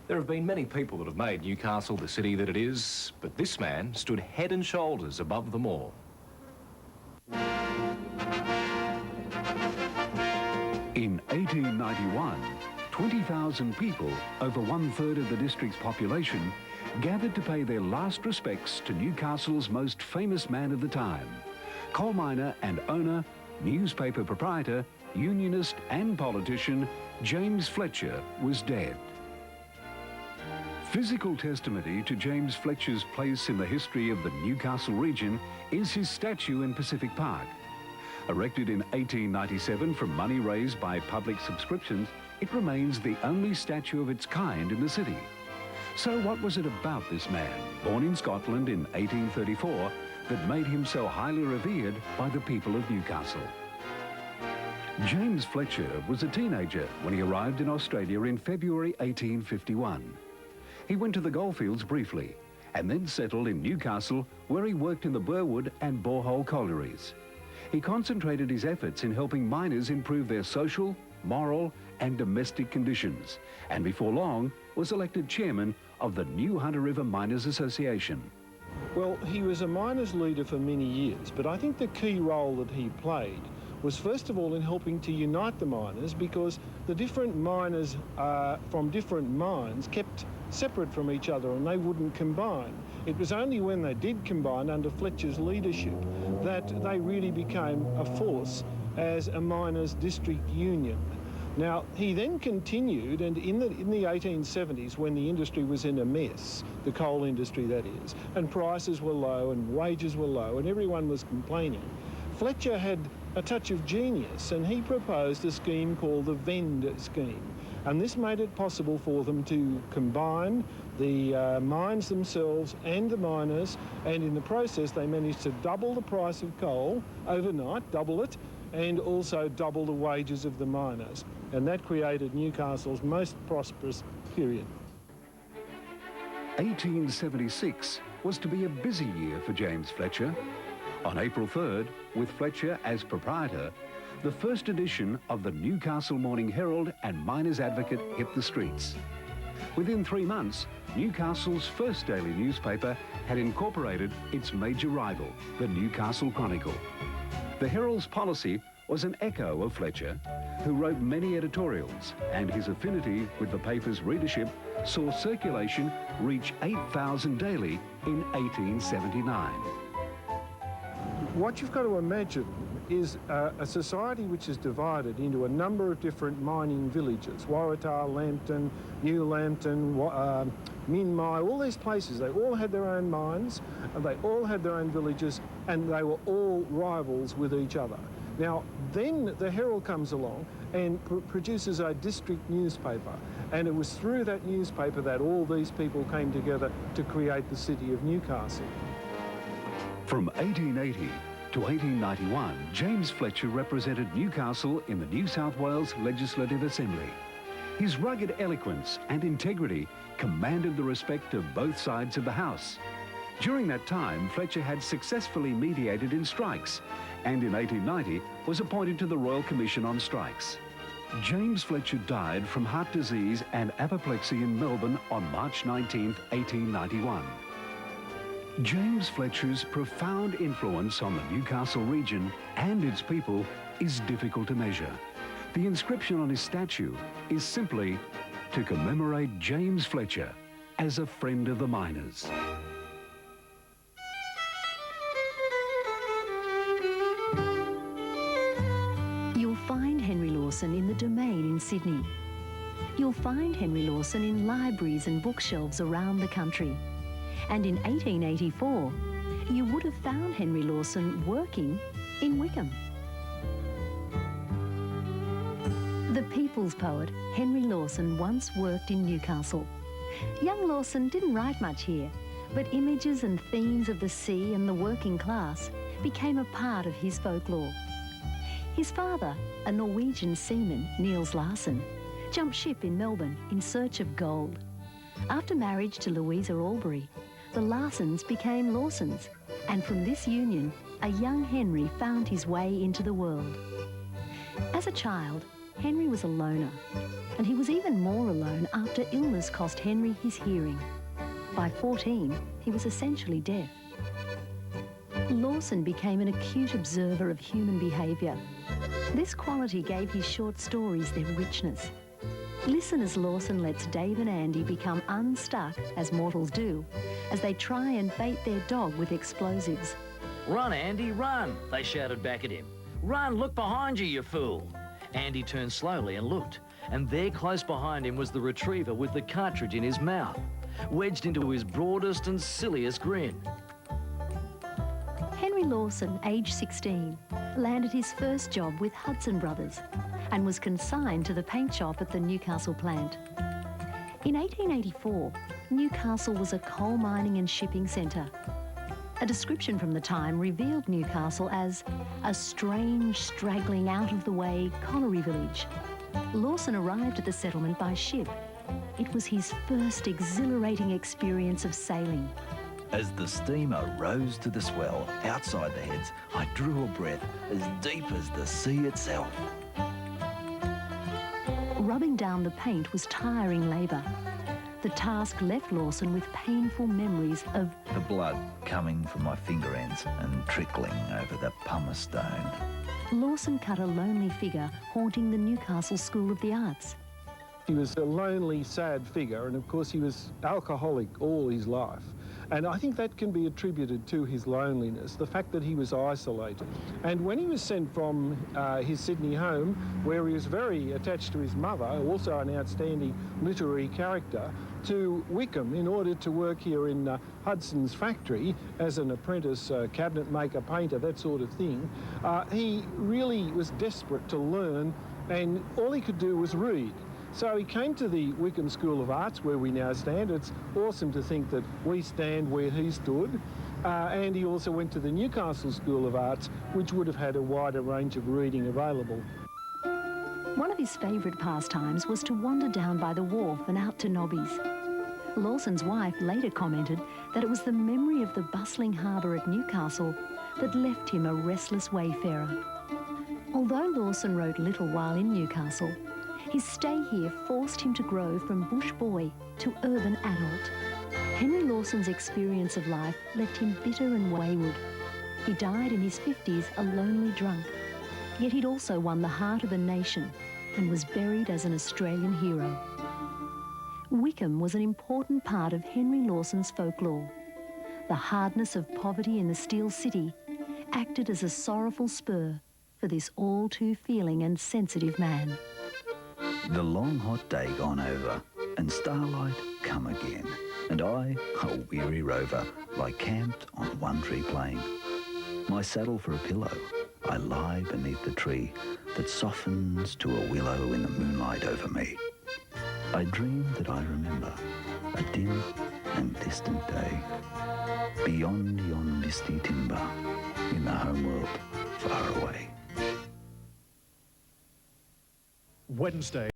There have been many people that have made Newcastle the city that it is, but this man stood head and shoulders above them all. In 1891, 20,000 people, over 1/3 of the district's population, gathered to pay their last respects to Newcastle's most famous man of the time. Coal miner and owner, newspaper proprietor, unionist and politician, James Fletcher was dead. Physical testimony to James Fletcher's place in the history of the Newcastle region is his statue in Pacific Park. Erected in 1897 from money raised by public subscriptions, it remains the only statue of its kind in the city. So what was it about this man, born in Scotland in 1834, that made him so highly revered by the people of Newcastle? James Fletcher was a teenager when he arrived in Australia in February 1851. He went to the goldfields briefly and then settled in Newcastle, where he worked in the Burwood and Borehole collieries. He concentrated his efforts in helping miners improve their social, moral and domestic conditions, and before long was elected chairman of the New Hunter River Miners Association. Well, he was a miners' leader for many years, but I think the key role that he played was first of all in helping to unite the miners, because the different miners from different mines kept separate from each other and they wouldn't combine. It was only when they did combine under Fletcher's leadership that they really became a force as a miners' district union. Now, he then continued, and in the 1870s, when the industry was in a mess, the coal industry that is, and prices were low and wages were low and everyone was complaining, Fletcher had a touch of genius and he proposed a scheme called the Vend scheme. And this made it possible for them to combine the mines themselves and the miners, and in the process they managed to double the price of coal overnight, double it, and also double the wages of the miners. And that created Newcastle's most prosperous period. 1876 was to be a busy year for James Fletcher. On April 3rd, with Fletcher as proprietor, the first edition of the Newcastle Morning Herald and Miners Advocate hit the streets. Within 3 months, Newcastle's first daily newspaper had incorporated its major rival, the Newcastle Chronicle. The Herald's policy was an echo of Fletcher, who wrote many editorials, and his affinity with the paper's readership saw circulation reach 8,000 daily in 1879. What you've got to imagine is a society which is divided into a number of different mining villages: Waratah, Lambton, New Lambton, Minmai, all these places. They all had their own mines, and they all had their own villages, and they were all rivals with each other. Now, then the Herald comes along and produces a district newspaper, and it was through that newspaper that all these people came together to create the city of Newcastle. From 1880 to 1891, James Fletcher represented Newcastle in the New South Wales Legislative Assembly. His rugged eloquence and integrity commanded the respect of both sides of the House. During that time, Fletcher had successfully mediated in strikes, and in 1890 was appointed to the Royal Commission on Strikes. James Fletcher died from heart disease and apoplexy in Melbourne on March 19, 1891. James Fletcher's profound influence on the Newcastle region and its people is difficult to measure. The inscription on his statue is simply to commemorate James Fletcher as a friend of the miners. You'll find Henry Lawson in the Domain in Sydney. You'll find Henry Lawson in libraries and bookshelves around the country. And in 1884, you would have found Henry Lawson working in Wickham. The people's poet, Henry Lawson, once worked in Newcastle. Young Lawson didn't write much here, but images and themes of the sea and the working class became a part of his folklore. His father, a Norwegian seaman, Niels Lawson, jumped ship in Melbourne in search of gold. After marriage to Louisa Albury, the Lawsons became Lawsons, and from this union, a young Henry found his way into the world. As a child, Henry was a loner, and he was even more alone after illness cost Henry his hearing. By 14, he was essentially deaf. Lawson became an acute observer of human behaviour. This quality gave his short stories their richness. Listen as Lawson lets Dave and Andy become unstuck, as mortals do, as they try and bait their dog with explosives. "Run, Andy, run!" they shouted back at him. "Run, look behind you, you fool!" Andy turned slowly and looked, and there close behind him was the retriever with the cartridge in his mouth, wedged into his broadest and silliest grin. Henry Lawson, aged 16, landed his first job with Hudson Brothers and was consigned to the paint shop at the Newcastle plant. In 1884, Newcastle was a coal mining and shipping centre. A description from the time revealed Newcastle as a strange, straggling, out-of-the-way colliery village. Lawson arrived at the settlement by ship. It was his first exhilarating experience of sailing. As the steamer rose to the swell outside the heads, I drew a breath as deep as the sea itself. Rubbing down the paint was tiring labour. The task left Lawson with painful memories of The blood coming from my finger ends and trickling over the pumice stone. Lawson cut a lonely figure haunting the Newcastle School of the Arts. He was a lonely, sad figure, and of course he was alcoholic all his life. And I think that can be attributed to his loneliness, the fact that he was isolated. And when he was sent from his Sydney home, where he was very attached to his mother, also an outstanding literary character, to Wickham in order to work here in Hudson's factory as an apprentice cabinet maker, painter, that sort of thing, he really was desperate to learn, and all he could do was read. So he came to the Wickham School of Arts, where we now stand. It's awesome to think that we stand where he stood. And he also went to the Newcastle School of Arts, which would have had a wider range of reading available. One of his favourite pastimes was to wander down by the wharf and out to Nobby's. Lawson's wife later commented that it was the memory of the bustling harbour at Newcastle that left him a restless wayfarer. Although Lawson wrote little while in Newcastle, his stay here forced him to grow from bush boy to urban adult. Henry Lawson's experience of life left him bitter and wayward. He died in his 50s a lonely drunk, yet he'd also won the heart of a nation and was buried as an Australian hero. Wickham was an important part of Henry Lawson's folklore. The hardness of poverty in the Steel City acted as a sorrowful spur for this all-too-feeling and sensitive man. The long hot day gone over, and starlight come again, and I, a weary rover, lie camped on One Tree Plain. My saddle for a pillow, I lie beneath the tree that softens to a willow in the moonlight over me. I dream that I remember a dim and distant day, beyond yon misty timber, in the homeworld far away. Wednesday.